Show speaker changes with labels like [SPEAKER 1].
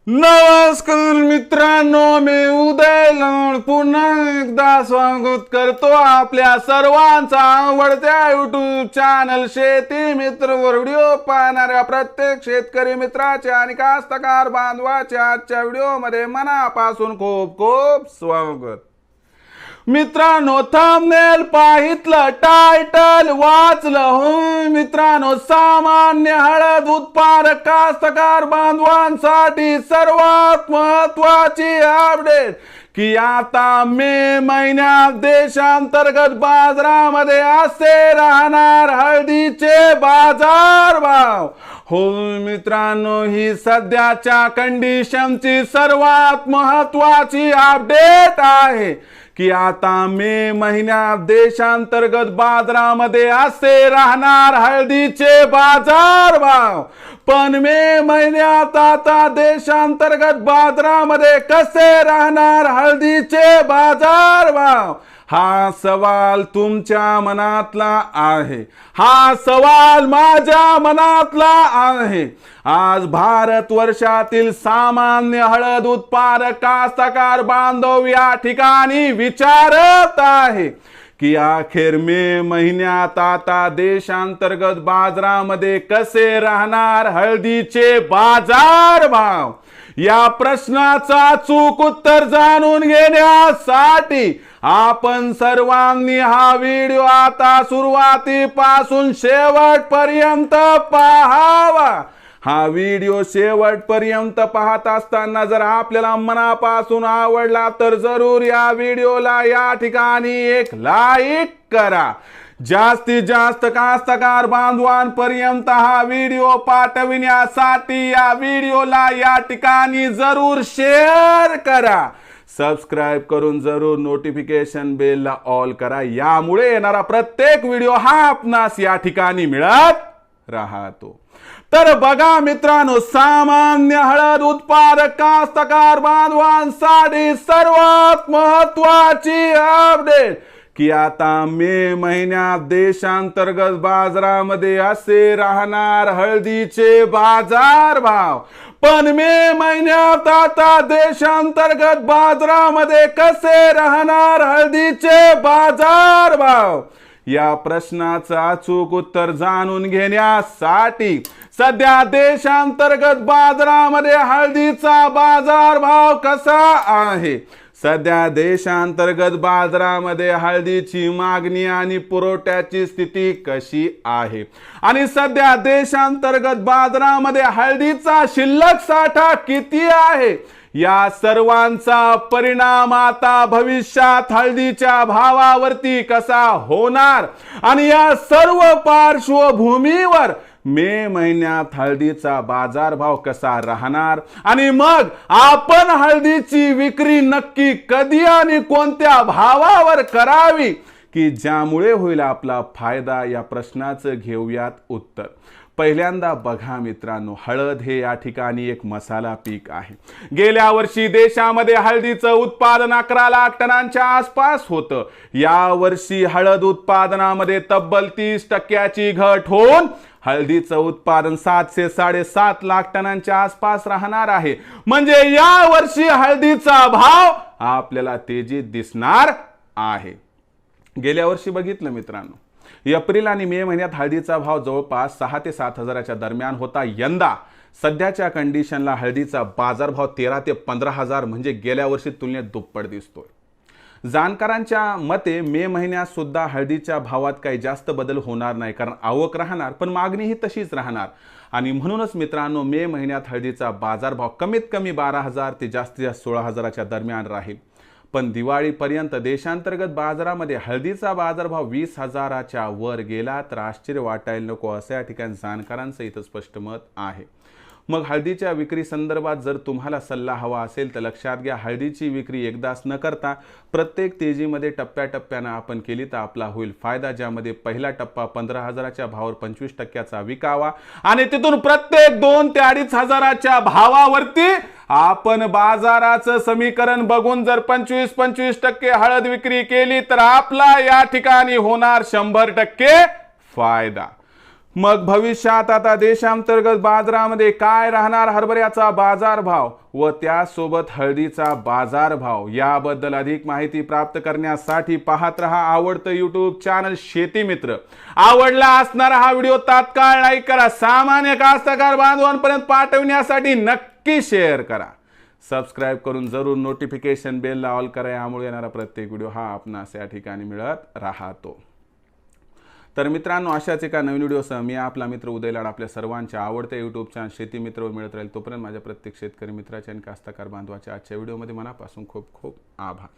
[SPEAKER 1] नमस्कार मित्रांनो, मी उदय लोण पुन्हा एकदा स्वागत करतो आपल्या सर्वांचा आवडत्या युट्यूब चॅनल शेती मित्र वर व्हिडिओ पाहणाऱ्या प्रत्येक शेतकरी मित्राच्या आणि कास्तकार बांधवाच्या आजच्या व्हिडिओमध्ये मनापासून खूप खूप स्वागत। मित्रांनो, थंबनेल पाहितलं, टायटल वाचलं हो मित्रांनो, सामान्य हळद उत्पादक कास्तकार बांधवांसाठी सर्वात महत्त्वाची अपडेट की आता मे महिन्यात देशांतर्गत बाजारामध्ये असे राहणार हळदीचे बाजार भाव। हो मित्रांनो, ही सध्याच्या कंडिशनची सर्वात महत्त्वाची अपडेट आहे की आता मे महिन्यात देशांतर्गत बाजारामध्ये असे राहणार हळदीचे बाजार भाव। पण मे महिन्यात आता देशांतर्गत बाजारामध्ये कसे राहणार हळदीचे बाजार भाव, हा सवाल तुमच्या मनातला आहे, हा सवाल माझ्या मनातला आहे। आज भारत वर्षातील सामान्य हळद उत्पादक कास्तकार बांधव या ठिकाणी विचारत आहे की अखेर मे महिन्यात आता देशांतर्गत बाजारामध्ये कसे राहणार हळदीचे बाजार भाव। या प्रश्नाचा अचूक उत्तर जाणून घेण्यासाठी आपण सर्वांनी हा व्हिडिओ आता सुरुवातीपासून शेवटपर्यंत पाहावा। हा व्हिडिओ शेवटपर्यंत पाहत असताना जर आपल्याला मनापासून आवडला तर जरूर या व्हिडिओला या ठिकाणी एक लाईक करा। जास्तीत जास्त कास्तकार बांधवांपर्यंत हा व्हिडिओ पाठविण्यासाठी या व्हिडिओला या ठिकाणी जरूर शेअर करा। सबस्क्राइब करून जरूर नोटिफिकेशन बेलला ऑल करा, यामुळे येणारा प्रत्येक व्हिडिओ हा आपणास या ठिकाणी मिळत राहतो। तर बघा मित्रांनो, सामान्य हळद उत्पादक कास्तकार बांधवांसाठी सर्वात महत्त्वाची अपडेट की आता मे महिन्यात देशांतर्गत बाजारामध्ये असे राहणार हळदीचे बाजार भाव। पण मे महिन्यात आता देशांतर्गत बाजारामध्ये कसे राहणार हळदीचे बाजार भाव, या प्रश्नाचा अचूक उत्तर जाणून घेण्यासाठी सध्या देशांतर्गत बाजारामध्ये हळदीचा बाजार भाव कसा आहे, सध्या देशांतर्गत बाजारामध्ये हळदीची मागणी आणि पुरवठ्याची स्थिती कशी आहे आणि सध्या देशांतर्गत बाजारामध्ये हळदीचा शिल्लक साठा किती आहे, या सर्वांचा परिणाम आता भविष्यात हळदीच्या भावावरती कसा होणार आणि या सर्व पार्श्वभूमीवर मे महिन्यात हळदीचा बाजारभाव कसा राहणार आणि मग आपण हळदीची विक्री नक्की कधी आणि कोणत्या भावावर करावी की ज्यामुळे होईल आपला फायदा, या प्रश्नाचं घेऊयात उत्तर। पहिल्यांदा बघा मित्रांनो, हळद हे या ठिकाणी एक मसाला पीक आहे। गेल्या वर्षी देशामध्ये हळदीचं उत्पादन 11 लाख टनांच्या आसपास होतं। या वर्षी हळद उत्पादनामध्ये तब्बल 30% घट होऊन हळदीचं उत्पादन 7 ते 7.5 लाख टनांच्या आसपास राहणार आहे। म्हणजे या वर्षी हळदीचा भाव आपल्याला तेजीत दिसणार आहे। गेल्या वर्षी बघितलं मित्रांनो, एप्रिल आणि मे महिन्यात हळदीचा भाव जवळपास 6 ते 7 हजाराच्या दरम्यान होता। यंदा सध्याच्या कंडिशनला हळदीचा बाजारभाव 13 ते 15 हजार, म्हणजे गेल्या वर्षी तुलनेत दुप्पट दिसतोय। जाणकारांच्या मते मे महिन्यात सुद्धा हळदीच्या भावात काही जास्त बदल होणार नाही, कारण आवक राहणार पण मागणीही तशीच राहणार। आणि म्हणूनच मित्रांनो, मे महिन्यात हळदीचा बाजारभाव कमीत कमी 12,000 ते जास्तीत जास्त 16,000च्या दरम्यान राहील। पण दिवाळीपर्यंत देशांतर्गत बाजारामध्ये हळदीचा बाजारभाव 20,000च्या वर गेला तर आश्चर्य वाटायला नको, असं या ठिकाणी जाणकारांचं इथं स्पष्ट मत आहे। मग हळदीच्या विक्री संदर्भात जर तुम्हाला सल्ला हवा असेल तर लक्षात घ्या, हळदीची विक्री एकदाच न करता प्रत्येक तेजीमध्ये टप्प्याटप्प्यानं आपण केली तर आपला होईल फायदा, ज्यामध्ये पहिला टप्पा 15,000च्या भावावर 25%चा विकावा आणि तिथून प्रत्येक 2 ते 2,500च्या भावावरती आपण बाजाराचं समीकरण बघून जर 25% हळद विक्री केली तर आपला या ठिकाणी होणार 100% फायदा। मग भविष्यात आता देशांतर्गत बाजारामध्ये काय राहणार हरभऱ्याचा बाजारभाव व त्यासोबत हळदीचा बाजारभाव याबद्दल अधिक माहिती प्राप्त करण्यासाठी पाहत रहा आवडतं YouTube चॅनल शेती मित्र। आवडला असणारा हा व्हिडिओ तात्काळ लाईक करा, सामान्य कास्तकार बांधवांपर्यंत पाठवण्यासाठी नक्की शेअर करा, सबस्क्राइब करून जरूर नोटिफिकेशन बेलला ऑल करा, यामुळे येणारा प्रत्येक व्हिडिओ हा आपणास या ठिकाणी मिळत राहतो। तर मित्रांनो, अशाच एका नवीन व्हिडिओसह मी आपला मित्र उदय लाड आपल्या सर्वांच्या आवडत्या YouTube चॅनल शेती मित्रवर मिळत राहील। तोपर्यंत माझ्या प्रत्येक शेतकरी मित्राच्या आणि कास्तकार बांधवाच्या आजच्या व्हिडिओमध्ये मनापासून खूप खूप आभार।